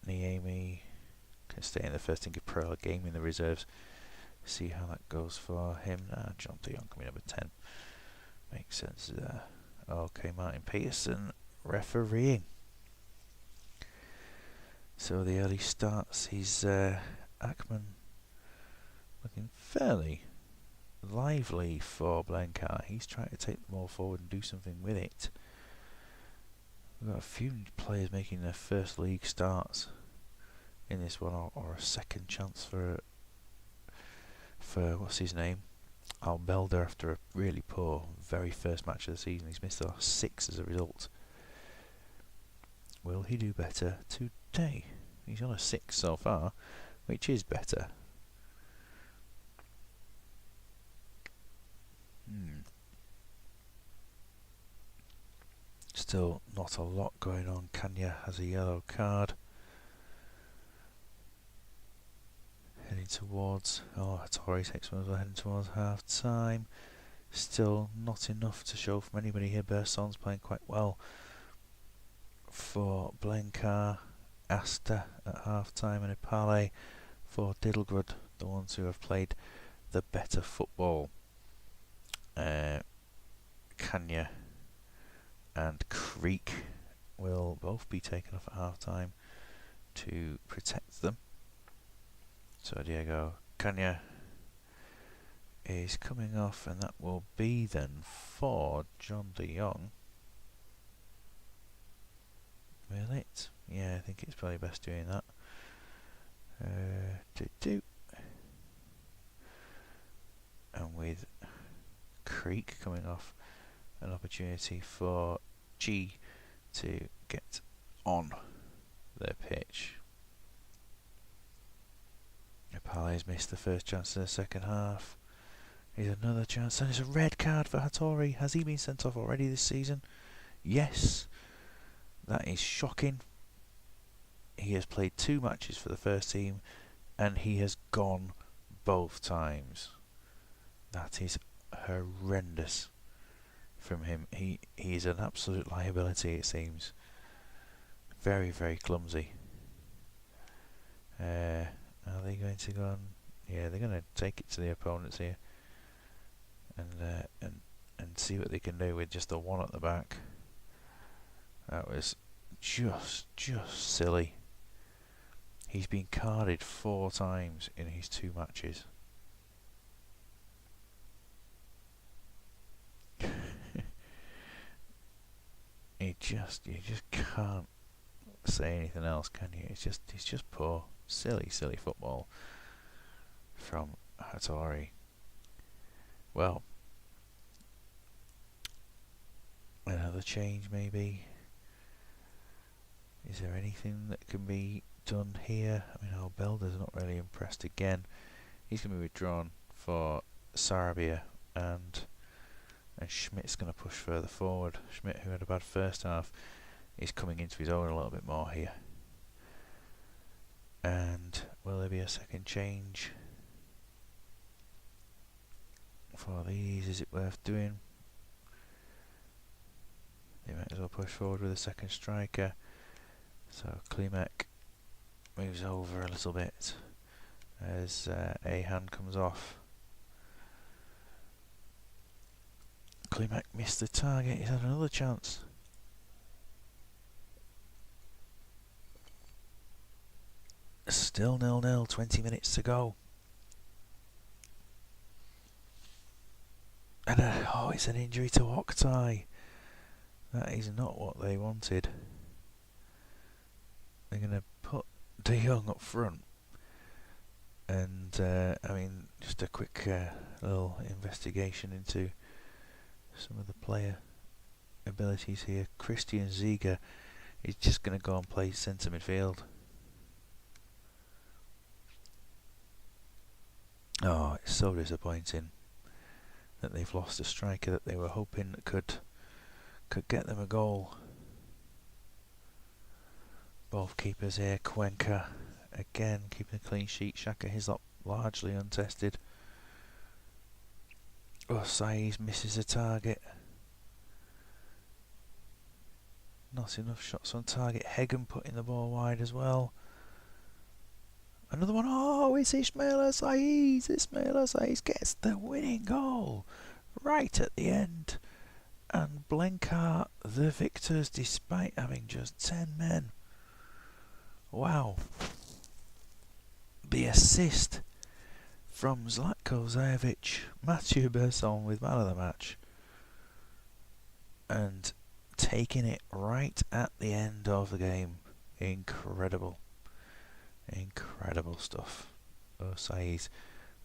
Niemi can stay in the first team, give Pearl a game in the reserves. See how that goes for him. John de Jong coming number 10. Makes sense there. Okay, Martin Peterson refereeing. So the early starts, he's Ackman looking fairly lively for Blencar. He's trying to take the ball forward and do something with it. We've got a few players making their first league starts in this one, or a second chance for what's his name, Albelda, after a really poor very first match of the season. He's missed the last 6 as a result. Will he do better today? He's on a 6 so far, which is better. Still not a lot going on. Kanya has a yellow card. Heading towards, Hattori takes one as well, heading towards half time. Still not enough to show from anybody here. Berson's playing quite well for Blencar. Asta at half time, and Ipale for Diddlegrod, the ones who have played the better football. Kanya and Creek will both be taken off at half time to protect them. So Diego Kanya is coming off, and that will be then for John de Jong. Will it? Yeah, I think it's probably best doing that. And with Creek coming off, an opportunity for G to get on their pitch. Ipale's missed the first chance in the second half. Here's another chance, and it's a red card for Hattori. Has he been sent off already this season? Yes. That is shocking. He has played 2 matches for the first team, and he has gone both times. That is horrendous from him. He is an absolute liability, it seems. Very, very clumsy. Are they going to go on? Yeah, they're going to take it to the opponents here, and see what they can do with just the one at the back. That was just silly. He's been carded 4 times in his 2 matches. You just can't say anything else, can you? It's just poor, silly football from Hattori. Well, another change maybe. Is there anything that can be done here? I mean, Albelda's not really impressed again. He's going to be withdrawn for Sarabia, and Schmidt's going to push further forward. Schmidt, who had a bad first half, is coming into his own a little bit more here. And will there be a second change for these? Is it worth doing? They might as well push forward with a second striker. So Klimek moves over a little bit as Ahan comes off. Klimek missed the target. He's had another chance. Still 0-0, 20 minutes to go. And oh, it's an injury to Oktay. That is not what they wanted. They're going to put De Jong up front. And, I mean, just a quick little investigation into some of the player abilities here. Christian Ziege is just going to go and play centre midfield. Oh, it's so disappointing that they've lost a striker that they were hoping could get them a goal. Both keepers here. Cuenca again keeping a clean sheet. Xhaka Hislop largely untested. Oh, Saiz misses a target. Not enough shots on target. Heggen putting the ball wide as well. Another one. Oh, it's Cmsl2 S1 gets the winning goal right at the end. And Blenkart the victors despite having just 10 men. Wow. The assist from Zlatko Zajovic. Mathieu Besson with man of the match. And taking it right at the end of the game. Incredible. Incredible stuff. Saiz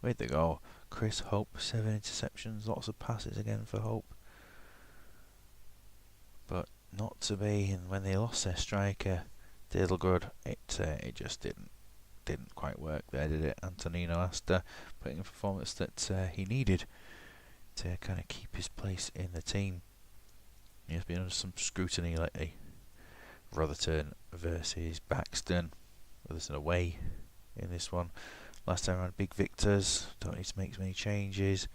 with the goal. Chris Hope, 7 interceptions, lots of passes again for Hope. But not to be, and when they lost their striker, Diddlegood, it just didn't quite work there, did it? Antonino Asta putting a performance that he needed to kind of keep his place in the team. He has been under some scrutiny lately. Rotherton versus Baxton. Rotherton away in this one. Last time around, big victors. Don't need to make many changes.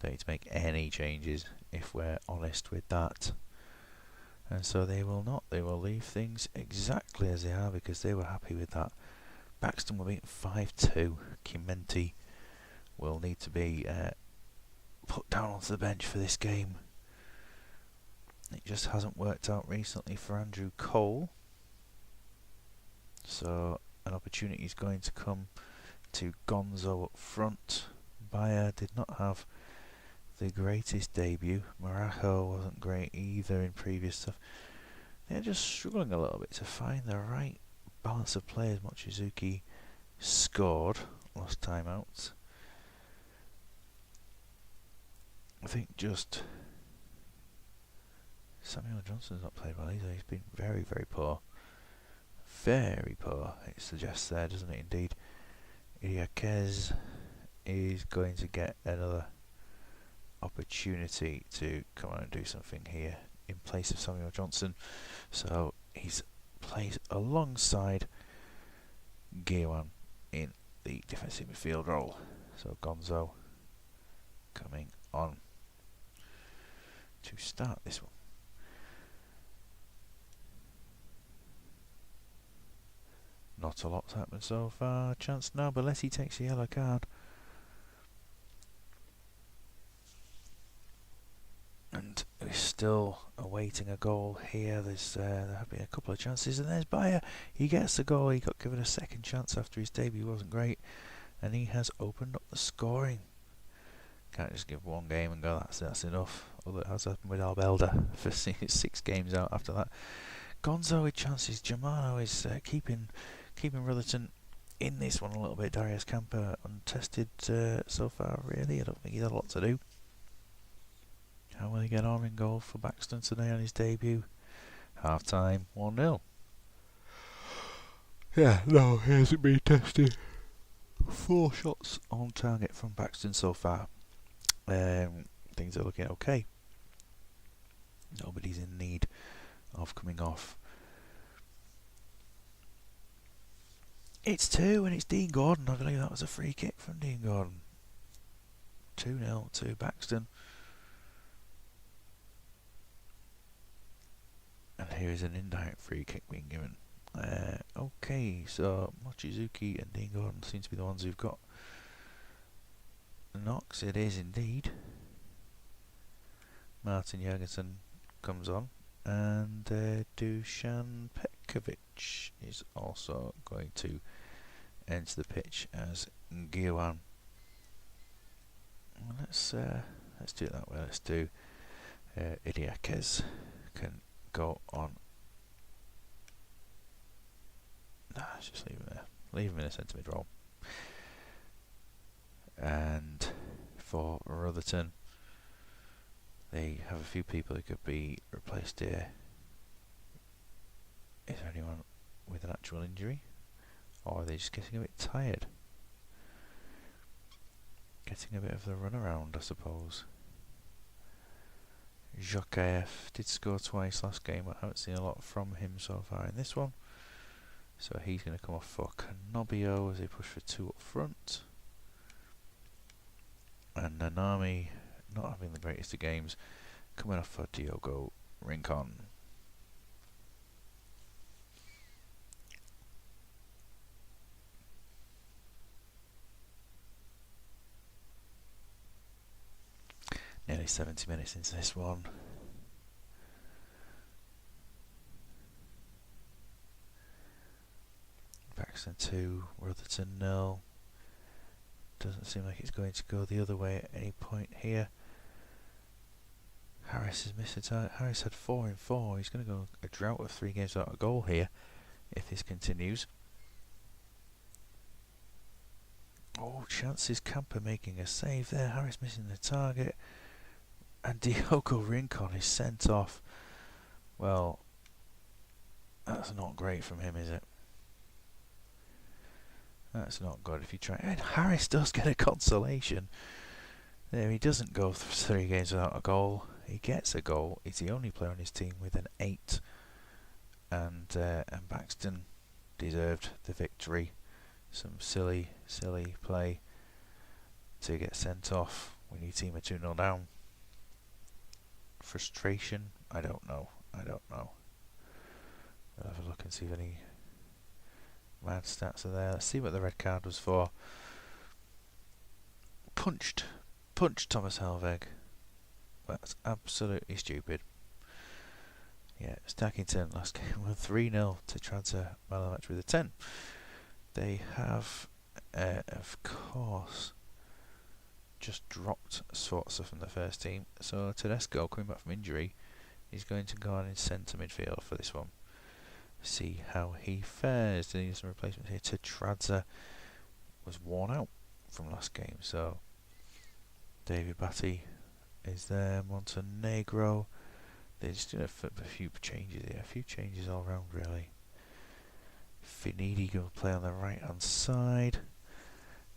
Don't need to make any changes if we're honest with that. And so they will not. They will leave things exactly as they are because they were happy with that. Baxton will beat 5-2. Kimenti will need to be put down onto the bench for this game. It just hasn't worked out recently for Andrew Cole. So an opportunity is going to come to Gonzo up front. Bayer did not have the greatest debut. Marajo wasn't great either in previous stuff. They're just struggling a little bit to find the right balance of players. Mochizuki scored last time out. I think just Samuel Johnson's not played well either. He's been very, very poor. Very poor, it suggests there, doesn't it indeed? Idiakez is going to get another opportunity to come on and do something here in place of Samuel Johnson. So he's plays alongside Gewan in the defensive midfield role. So Gonzo coming on to start this one. Not a lot's happened so far. Chance now, Belletti takes a yellow card. And we're still awaiting a goal here. There have been a couple of chances, and there's Bayer. He gets the goal. He got given a second chance after his debut wasn't great, and he has opened up the scoring. Can't just give one game and go, that's enough. Although it has happened with Albelda for 6 games out after that. Gonzo with chances. Germano is keeping Rotherton in this one a little bit. Darius Camper untested so far, really. I don't think he's had a lot to do. How will he get on in goal for Baxton today on his debut? Half time, 1-0. Yeah, no, he hasn't been tested. 4 shots on target from Baxton so far. Things are looking okay. Nobody's in need of coming off. It's 2 and it's Dean Gordon. I believe that was a free kick from Dean Gordon. 2-0 to Baxton. And here is an indirect free kick being given. Okay, so Mochizuki and Dean Gordon seem to be the ones who've got knocks. It is indeed. Martin Jurgensen comes on, and Dusan Petkovic is also going to enter the pitch as Guiwan. Let's do it that way. Let's do Idiakez can go on. Nah, let's just leave him there. Leave him in a centre mid role. And for Rotherton, they have a few people who could be replaced here. Is there anyone with an actual injury? Or are they just getting a bit tired? Getting a bit of the runaround, I suppose. Jokaev did score twice last game, but I haven't seen a lot from him so far in this one. So he's going to come off for Canobio as they push for 2 up front. And Nanami, not having the greatest of games, coming off for Diogo Rincon. Nearly 70 minutes into this one. Paxton 2, Rotherton 0. Doesn't seem like it's going to go the other way at any point here. Harris has missed a target. Harris had 4 in 4. He's going to go a drought of 3 games without a goal here if this continues. Oh, chances. Camper making a save there. Harris missing the target. And Diogo Rincon is sent off. Well, that's not great from him, is it? That's not good if you try. And Harris does get a consolation. There, he doesn't go 3 games without a goal. He gets a goal. He's the only player on his team with an 8. And Baxton deserved the victory. Some silly play to get sent off when your team are 2-0 down. Frustration? I don't know. I'll have a look and see if any mad stats are there. Let's see what the red card was for. Punched Thomas Helveg. That's absolutely stupid. Yeah, Stackington last game won 3-0 to transfer man of the match with a 10. They have, of course, just dropped Sforza from the first team. So Tedesco, coming back from injury, is going to go on in centre midfield for this one. See how he fares. They need some replacements here. Tedradza was worn out from last game, so David Batty is there. Montenegro. They're just doing a few changes here. A few changes all round, really. Finidi going to play on the right hand side.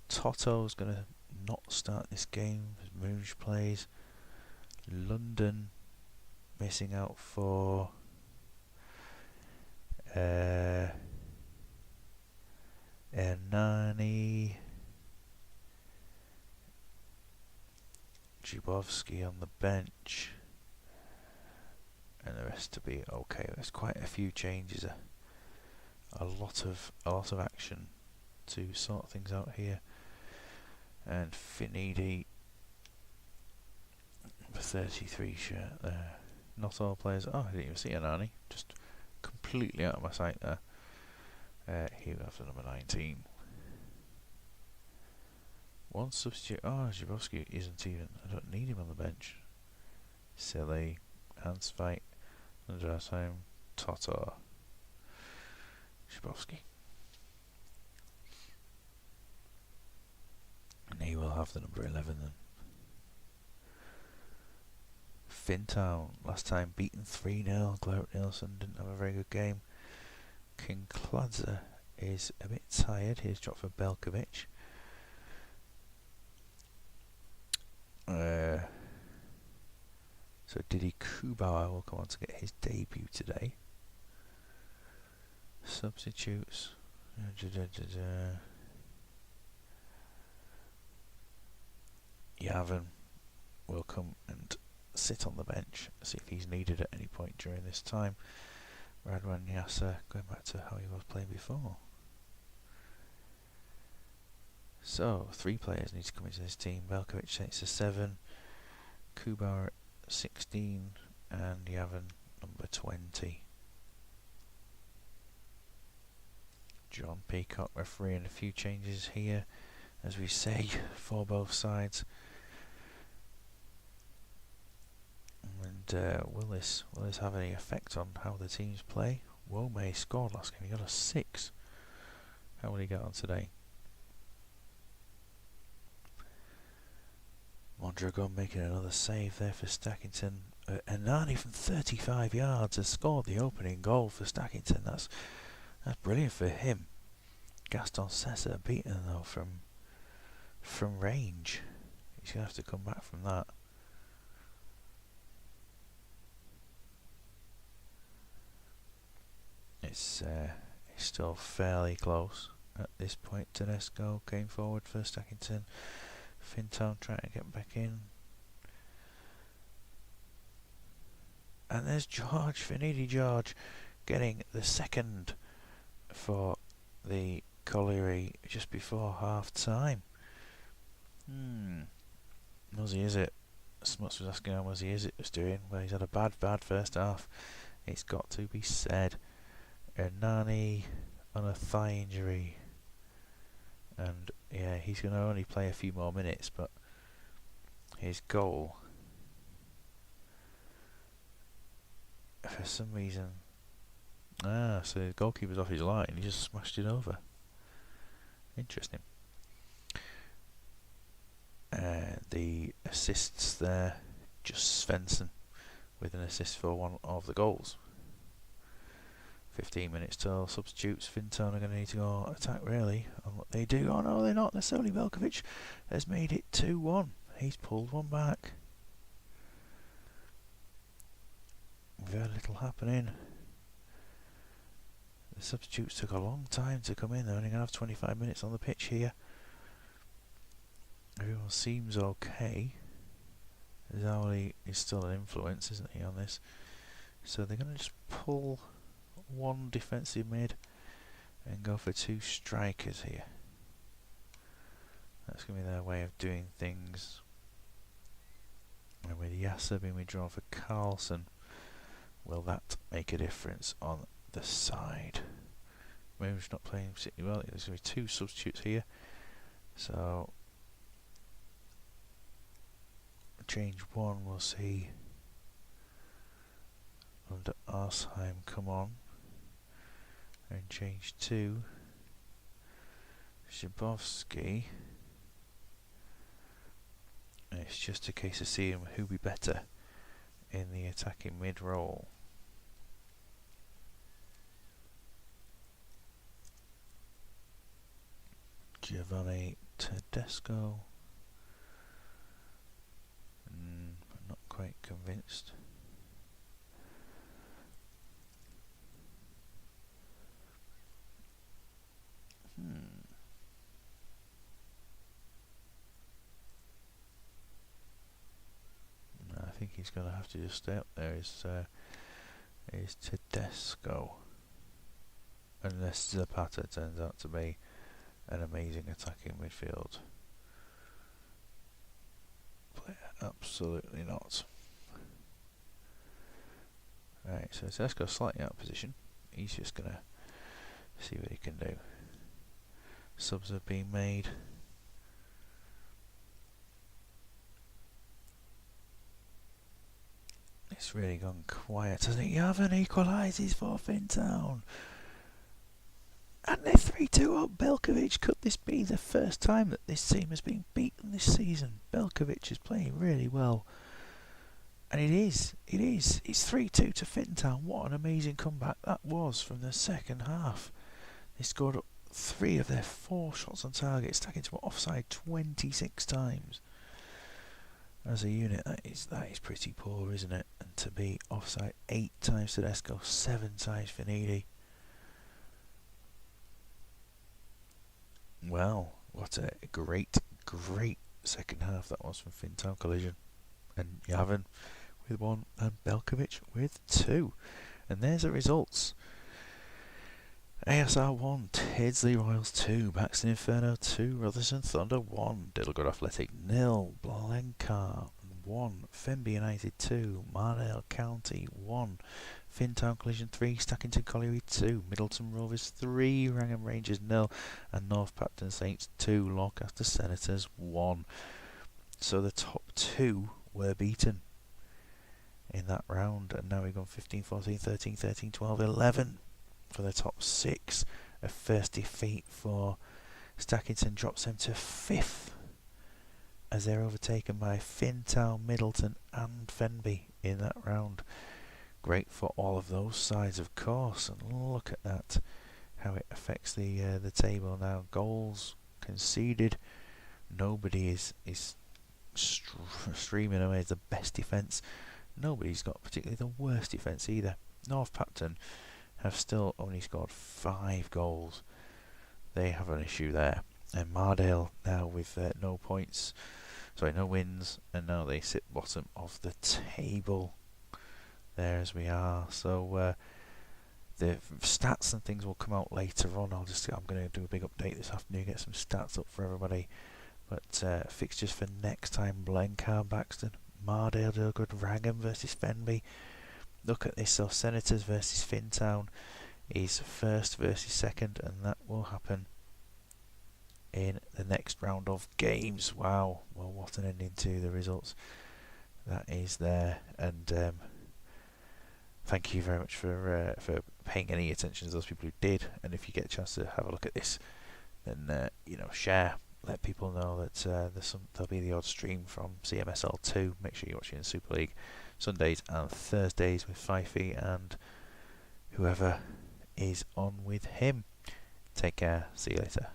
Toto's going to not start this game as Moonge plays. London missing out for Ernani. Jubovsky on the bench. And the rest to be okay. There's quite a few changes. A lot of action to sort things out here. And Finidi, the 33 shirt there. Not all players. Oh, I didn't even see Anani. Just completely out of my sight there. Here we have the number 19. One substitute. Oh, Zhibowski isn't even. I don't need him on the bench. Silly. Hansveit. Andrasheim. Toto. Zhibowski. And he will have the number 11 then. Fintown, last time beaten 3-0. Glaut Nielsen didn't have a very good game. King Kladza is a bit tired. He's dropped for Belkovic. So Didi Kubauer will come on to get his debut today. Substitutes. Yavin will come and sit on the bench, see if he's needed at any point during this time. Radwan Nyasa going back to how he was playing before. So 3 players need to come into this team. Belkovic takes a 7, Kubauer 16 and Yavin number 20. John Peacock refereeing a few changes here, as we say, for both sides. And will this have any effect on how the teams play? Womay scored last game, he got a 6. How will he get on today? Mondragon making another save there for Stackington. Anani from 35 yards has scored the opening goal for Stackington. That's brilliant for him. Gaston Sessa beaten though from range. He's going to have to come back from that. It's still fairly close at this point. Tedesco came forward for Stackington. Fintown trying to get back in. And there's George, Finidi George, getting the second for the colliery just before half time. Muzzy is it? Smuts was asking how Muzzy is it was doing. Well, he's had a bad first half. It's got to be said. Hernani on a thigh injury. And yeah, he's going to only play a few more minutes, but his goal, for some reason, so the goalkeeper's off his line, he just smashed it over. Interesting. The assists there, just Svensson with an assist for one of the goals. 15 minutes till substitutes. Fintown are going to need to go attack really on what they do. Oh no, they're not necessarily. Velkovic has made it 2-1. He's pulled one back. Very little happening. The substitutes took a long time to come in. They're only going to have 25 minutes on the pitch here. Everyone seems okay. Zawali is still an influence, isn't he, on this? So they're going to just pull one defensive mid and go for 2 strikers here. That's going to be their way of doing things. And with Yasser being withdrawn for Carlson, will that make a difference on the side? Moon's not playing particularly well. There's going to be 2 substitutes here. So change 1, we'll see under Arsheim come on. And change 2, Shabovsky. And it's just a case of seeing who'll be better in the attacking mid role. Giovanni Tedesco. I'm not quite convinced. I think he's going to have to just stay up there. Is Tedesco, unless Zapata turns out to be an amazing attacking midfield player. Absolutely not. Right, so Tedesco's slightly out of position. He's just going to see what he can do. Subs have been made. It's really gone quiet, hasn't it? Yavin equalises for Fintown. And they're 3-2 up. Belkovic, could this be the first time that this team has been beaten this season? Belkovic is playing really well. And it is. It's 3-2 to Fintown. What an amazing comeback that was from the second half. They scored 3 of their 4 shots on target, stacking to offside 26 times. As a unit, that is pretty poor, isn't it? And to be offside 8 times to Tedesco, 7 times for Needy. Well, what a great second half that was from Fintown Collision. And Yavin with 1 and Belkovic with 2. And there's the results. ASR 1, Tidsley Royals 2, Baxton Inferno 2, Rotherson Thunder 1, Diddlegod Athletic 0, Blencar 1, Fenby United 2, Marnell County 1, Fintown Collision 3, Stackington Colliery 2, Middleton Rovers 3, Wrangham Rangers 0, and North Pacton Saints 2, Lancaster Senators 1. So the top 2 were beaten in that round, and now we've gone 15, 14, 13, 13, 12, 11 for the top 6. A first defeat for Stackington drops them to 5th as they're overtaken by Fintown, Middleton and Fenby in that round. Great for all of those sides, of course, and look at that, how it affects the table now. Goals conceded, nobody is streaming away as the best defence. Nobody's got particularly the worst defence either. North Pacton have still only scored 5 goals. They have an issue there. And Mardale now with no wins, and now they sit bottom of the table. There as we are. So the stats and things will come out later on. I'm going to do a big update this afternoon, get some stats up for everybody. But fixtures for next time: Blencar, Baxton, Mardale, Dilgood, Wrangham versus Fenby. Look at this, so Senators versus Fintown is first versus second, and that will happen in the next round of games. Wow, well, what an ending to the results that is there. And thank you very much for paying any attention to those people who did. And if you get a chance to have a look at this, then share. Let people know that there'll be the odd stream from Cmsl2. Make sure you're watching the Super League Sundays and Thursdays with Fifey and whoever is on with him. Take care. See you later.